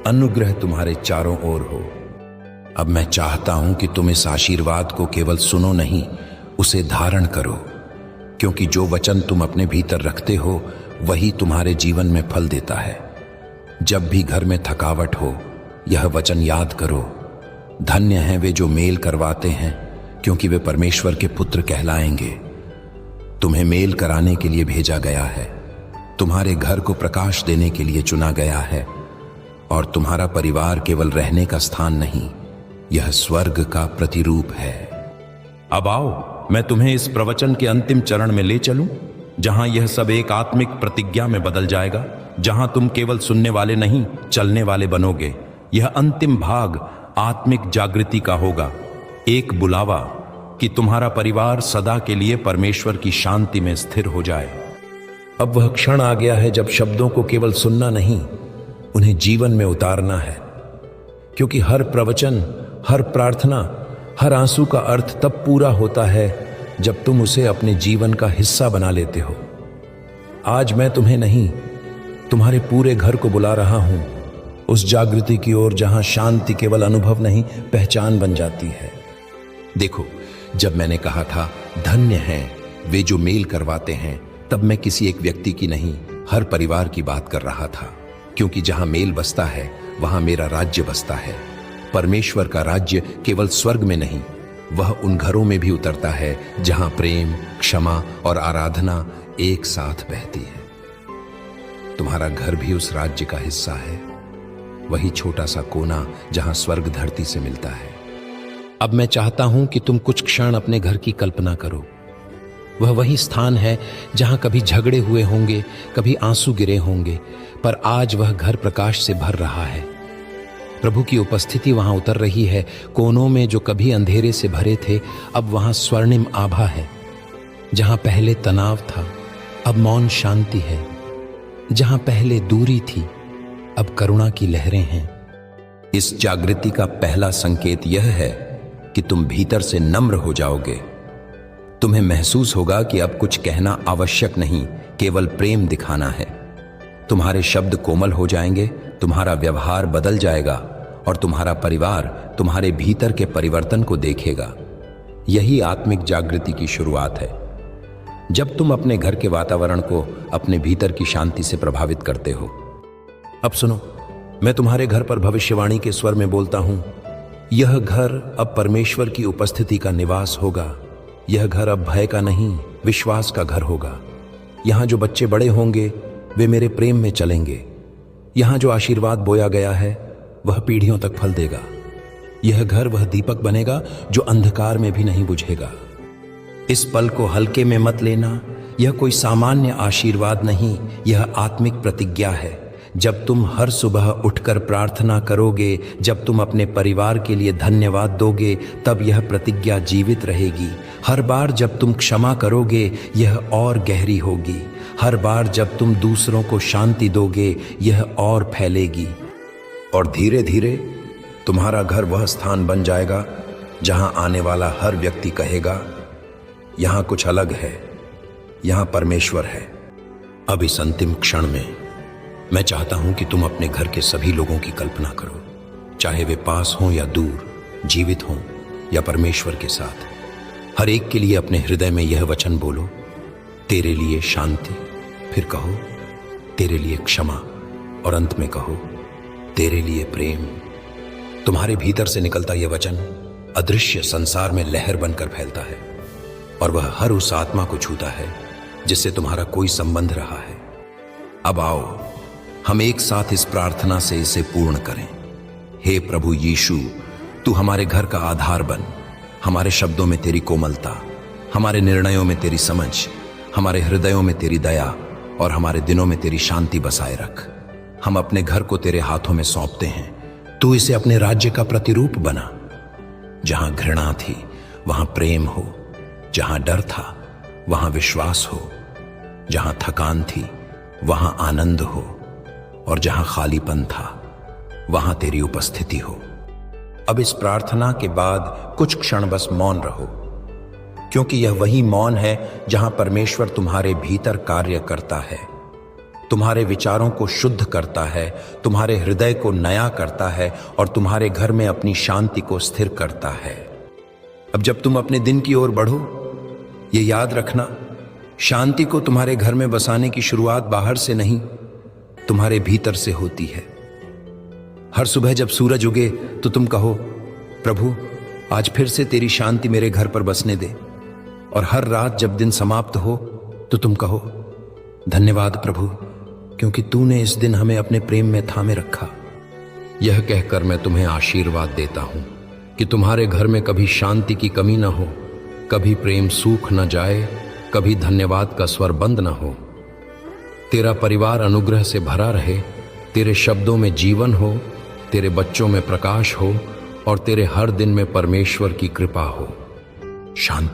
Speaker 1: अनुग्रह तुम्हारे चारों ओर हो। अब मैं चाहता हूं कि तुम इस आशीर्वाद को केवल सुनो नहीं, उसे धारण करो, क्योंकि जो वचन तुम अपने भीतर रखते हो वही तुम्हारे जीवन में फल देता है। जब भी घर में थकावट हो, यह वचन याद करो, धन्य हैं वे जो मेल करवाते हैं, क्योंकि वे परमेश्वर के पुत्र कहलाएंगे। तुम्हें मेल कराने के लिए भेजा गया है, तुम्हारे घर को प्रकाश देने के लिए चुना गया है। और तुम्हारा परिवार केवल रहने का स्थान नहीं, यह स्वर्ग का प्रतिरूप है। अब आओ, मैं तुम्हें इस प्रवचन के अंतिम चरण में ले चलूं, जहां यह सब एक आत्मिक प्रतिज्ञा में बदल जाएगा, जहां तुम केवल सुनने वाले नहीं, चलने वाले बनोगे। यह अंतिम भाग आत्मिक जागृति का होगा, एक बुलावा कि तुम्हारा परिवार सदा के लिए परमेश्वर की शांति में स्थिर हो जाए। अब वह क्षण आ गया है जब शब्दों को केवल सुनना नहीं, उन्हें जीवन में उतारना है, क्योंकि हर प्रवचन, हर प्रार्थना, हर आंसू का अर्थ तब पूरा होता है जब तुम उसे अपने जीवन का हिस्सा बना लेते हो। आज मैं तुम्हें नहीं, तुम्हारे पूरे घर को बुला रहा हूं उस जागृति की ओर जहां शांति केवल अनुभव नहीं, पहचान बन जाती है। देखो, जब मैंने कहा था धन्य हैं वे जो मेल करवाते हैं, तब मैं किसी एक व्यक्ति की नहीं, हर परिवार की बात कर रहा था, क्योंकि जहां मेल बसता है वहां मेरा राज्य बसता है। परमेश्वर का राज्य केवल स्वर्ग में नहीं, वह उन घरों में भी उतरता है जहां प्रेम, क्षमा और आराधना एक साथ बहती है। तुम्हारा घर भी उस राज्य का हिस्सा है, वही छोटा सा कोना जहां स्वर्ग धरती से मिलता है। अब मैं चाहता हूं कि तुम कुछ क्षण अपने घर की कल्पना करो। वह वही स्थान है जहां कभी झगड़े हुए होंगे, कभी आंसू गिरे होंगे, पर आज वह घर प्रकाश से भर रहा है। प्रभु की उपस्थिति वहां उतर रही है। कोनों में जो कभी अंधेरे से भरे थे, अब वहां स्वर्णिम आभा है। जहां पहले तनाव था, अब मौन शांति है। जहां पहले दूरी थी, अब करुणा की लहरें हैं। इस जागृति का पहला संकेत यह है कि तुम भीतर से नम्र हो जाओगे। तुम्हें महसूस होगा कि अब कुछ कहना आवश्यक नहीं, केवल प्रेम दिखाना है। तुम्हारे शब्द कोमल हो जाएंगे, तुम्हारा व्यवहार बदल जाएगा और तुम्हारा परिवार तुम्हारे भीतर के परिवर्तन को देखेगा। यही आत्मिक जागृति की शुरुआत है, जब तुम अपने घर के वातावरण को अपने भीतर की शांति से प्रभावित करते हो। अब सुनो, मैं तुम्हारे घर पर भविष्यवाणी के स्वर में बोलता हूं, यह घर अब परमेश्वर की उपस्थिति का निवास होगा। यह घर अब भय का नहीं, विश्वास का घर होगा। यहां जो बच्चे बड़े होंगे वे मेरे प्रेम में चलेंगे। यहां जो आशीर्वाद बोया गया है वह पीढ़ियों तक फल देगा। यह घर वह दीपक बनेगा जो अंधकार में भी नहीं बुझेगा। इस पल को हल्के में मत लेना, यह कोई सामान्य आशीर्वाद नहीं, यह आत्मिक प्रतिज्ञा है। जब तुम हर सुबह उठकर प्रार्थना करोगे, जब तुम अपने परिवार के लिए धन्यवाद दोगे, तब यह प्रतिज्ञा जीवित रहेगी। हर बार जब तुम क्षमा करोगे, यह और गहरी होगी। हर बार जब तुम दूसरों को शांति दोगे, यह और फैलेगी। और धीरे धीरे तुम्हारा घर वह स्थान बन जाएगा जहां आने वाला हर व्यक्ति कहेगा, यहां कुछ अलग है, यहां परमेश्वर है। अब इस अंतिम क्षण में मैं चाहता हूं कि तुम अपने घर के सभी लोगों की कल्पना करो, चाहे वे पास हों या दूर, जीवित हों या परमेश्वर के साथ। हर एक के लिए अपने हृदय में यह वचन बोलो, तेरे लिए शांति, फिर कहो तेरे लिए क्षमा, और अंत में कहो तेरे लिए प्रेम। तुम्हारे भीतर से निकलता यह वचन अदृश्य संसार में लहर बनकर फैलता है और वह हर उस आत्मा को छूता है जिससे तुम्हारा कोई संबंध रहा है। अब आओ हम एक साथ इस प्रार्थना से इसे पूर्ण करें। हे प्रभु यीशु, तू हमारे घर का आधार बन। हमारे शब्दों में तेरी कोमलता, हमारे निर्णयों में तेरी समझ, हमारे हृदयों में तेरी दया और हमारे दिनों में तेरी शांति बसाए रख। हम अपने घर को तेरे हाथों में सौंपते हैं। तू इसे अपने राज्य का प्रतिरूप बना। जहां घृणा थी वहां प्रेम हो, जहां डर था वहां विश्वास हो, जहां थकान थी वहां आनंद हो, और जहां खालीपन था वहां तेरी उपस्थिति हो। अब इस प्रार्थना के बाद कुछ क्षण बस मौन रहो, क्योंकि यह वही मौन है जहां परमेश्वर तुम्हारे भीतर कार्य करता है, तुम्हारे विचारों को शुद्ध करता है, तुम्हारे हृदय को नया करता है और तुम्हारे घर में अपनी शांति को स्थिर करता है। अब जब तुम अपने दिन की ओर बढ़ो, ये याद रखना, शांति को तुम्हारे घर में बसाने की शुरुआत बाहर से नहीं, तुम्हारे भीतर से होती है। हर सुबह जब सूरज उगे तो तुम कहो, प्रभु आज फिर से तेरी शांति मेरे घर पर बसने दे। और हर रात जब दिन समाप्त हो तो तुम कहो, धन्यवाद प्रभु, क्योंकि तूने इस दिन हमें अपने प्रेम में थामे रखा। यह कहकर मैं तुम्हें आशीर्वाद देता हूं कि तुम्हारे घर में कभी शांति की कमी न हो, कभी प्रेम सूख न जाए, कभी धन्यवाद का स्वर बंद न हो। तेरा परिवार अनुग्रह से भरा रहे, तेरे शब्दों में जीवन हो, तेरे बच्चों में प्रकाश हो और तेरे हर दिन में परमेश्वर की कृपा हो। शांति।